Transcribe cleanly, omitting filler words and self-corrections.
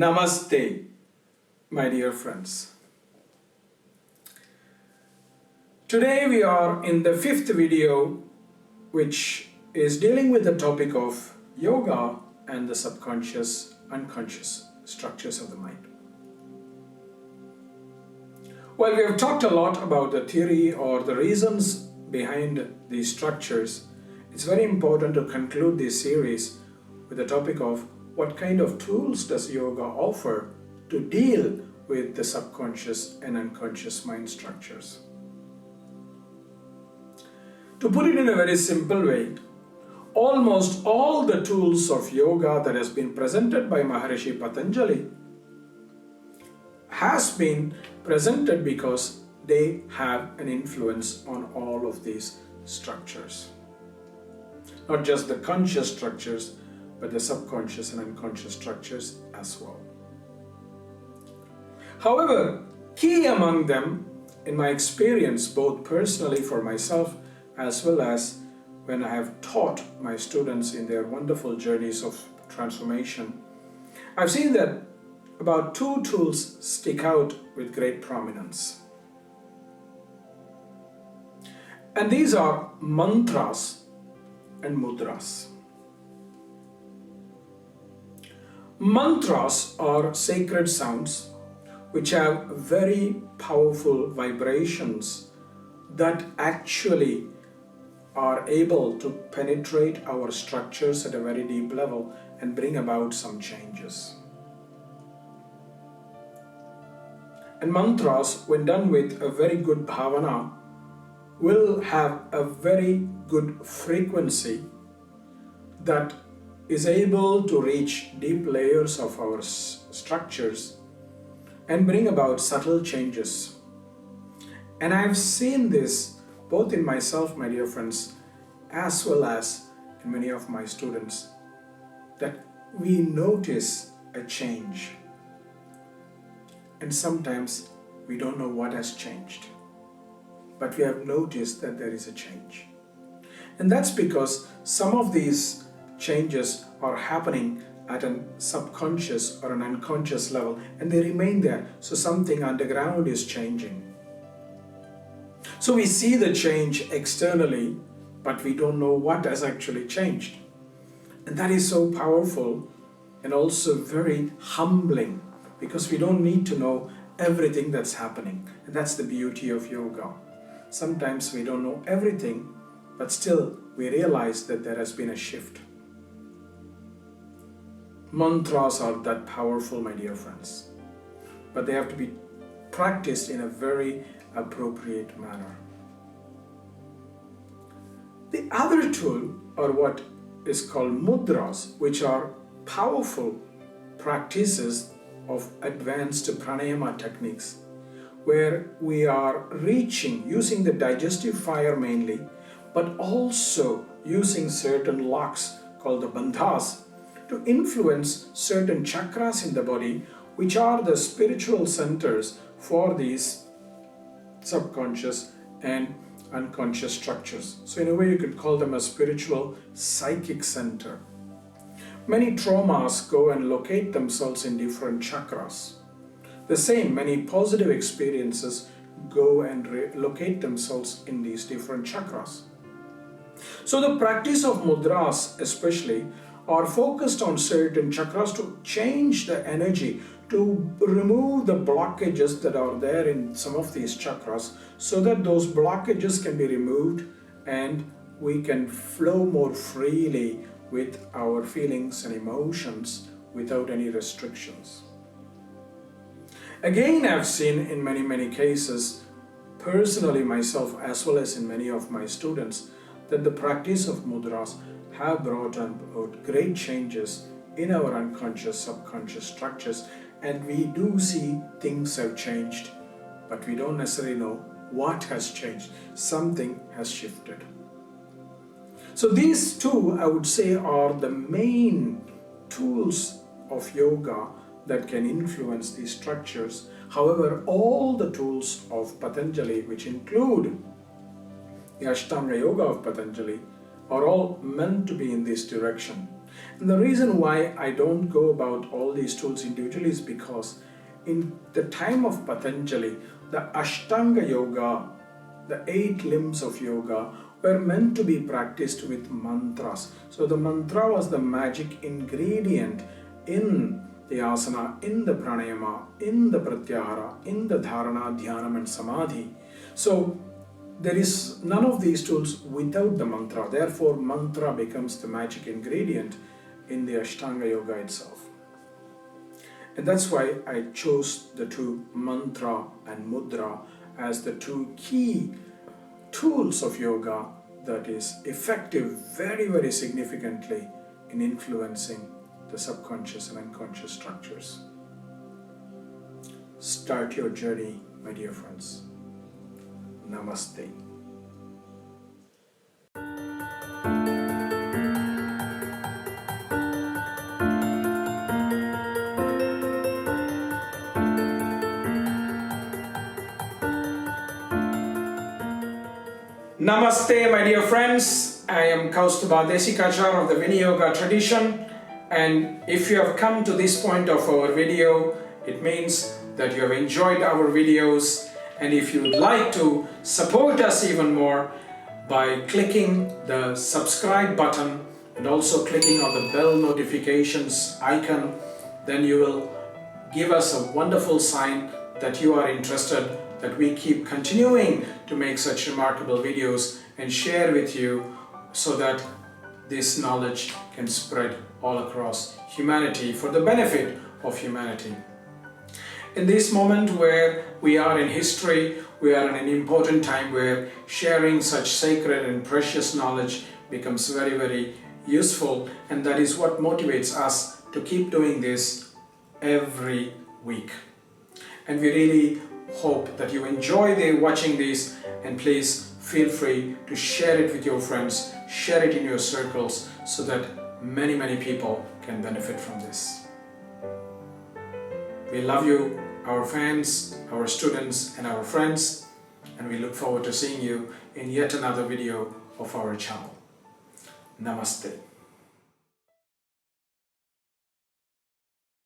Namaste, my dear friends. Today we are in the fifth video, which is dealing with the topic of yoga and the subconscious, unconscious structures of the mind. While we have talked a lot about the theory or the reasons behind these structures, it's very important to conclude this series with the topic of what kind of tools does yoga offer to deal with the subconscious and unconscious mind structures. To put it in a very simple way, almost all the tools of yoga that has been presented by Maharishi Patanjali has been presented because they have an influence on all of these structures. Not just the conscious structures, but the subconscious and unconscious structures as well. However, key among them, in my experience, both personally for myself as well as when I have taught my students in their wonderful journeys of transformation, I've seen that about two tools stick out with great prominence. And these are mantras and mudras. Mantras are sacred sounds which have very powerful vibrations that actually are able to penetrate our structures at a very deep level and bring about some changes. And mantras, when done with a very good bhavana, will have a very good frequency that is able to reach deep layers of our structures and bring about subtle changes. And I've seen this both in myself, my dear friends, as well as in many of my students, that we notice a change. And sometimes we don't know what has changed, but we have noticed that there is a change. And that's because some of these changes are happening at a subconscious or an unconscious level, and they remain there. So something underground is changing. So we see the change externally, but we don't know what has actually changed. And that is so powerful and also very humbling, because we don't need to know everything that's happening. And that's the beauty of yoga. Sometimes we don't know everything, but still we realize that there has been a shift. Mantras are that powerful, my dear friends, but they have to be practiced in a very appropriate manner. The other tool are what is called mudras, which are powerful practices of advanced pranayama techniques, where we are reaching, using the digestive fire mainly, but also using certain locks called the bandhas to influence certain chakras in the body, which are the spiritual centers for these subconscious and unconscious structures. So in a way you could call them a spiritual psychic center. Many traumas go and locate themselves in different chakras. The same, many positive experiences go and locate themselves in these different chakras. So the practice of mudras especially are focused on certain chakras to change the energy, to remove the blockages that are there in some of these chakras, so that those blockages can be removed and we can flow more freely with our feelings and emotions without any restrictions. Again, I've seen in many cases, personally myself as well as in many of my students, that the practice of mudras have brought about great changes in our unconscious, subconscious structures, and we do see things have changed, but we don't necessarily know what has changed. Something has shifted. So these two, I would say, are the main tools of yoga that can influence these structures. However, all the tools of Patanjali, which include the Ashtanga Yoga of Patanjali, are all meant to be in this direction. And the reason why I don't go about all these tools individually is because in the time of Patanjali, the Ashtanga Yoga, the 8 limbs of yoga, were meant to be practiced with mantras. So the mantra was the magic ingredient in the asana, in the pranayama, in the pratyahara, in the dharana, dhyanam and samadhi. So there is none of these tools without the mantra. Therefore, mantra becomes the magic ingredient in the Ashtanga Yoga itself. And that's why I chose the two, mantra and mudra, as the two key tools of yoga that is effective very, very significantly in influencing the subconscious and unconscious structures. Start your journey, my dear friends. Namaste. Namaste, my dear friends. I am Kausthub Desikachar of the Viniyoga tradition, and if you have come to this point of our video, it means that you have enjoyed our videos, and if you would like to support us even more by clicking the subscribe button and also clicking on the bell notifications icon, then you will give us a wonderful sign that you are interested, that we keep continuing to make such remarkable videos and share with you, so that this knowledge can spread all across humanity for the benefit of humanity. In this moment where we are in history, we are in an important time where sharing such sacred and precious knowledge becomes very, very useful, and that is what motivates us to keep doing this every week. And we really hope that you enjoy watching this, and please feel free to share it with your friends, share it in your circles, so that many, many people can benefit from this. We love you, our fans, our students and our friends, and we look forward to seeing you in yet another video of our channel. Namaste.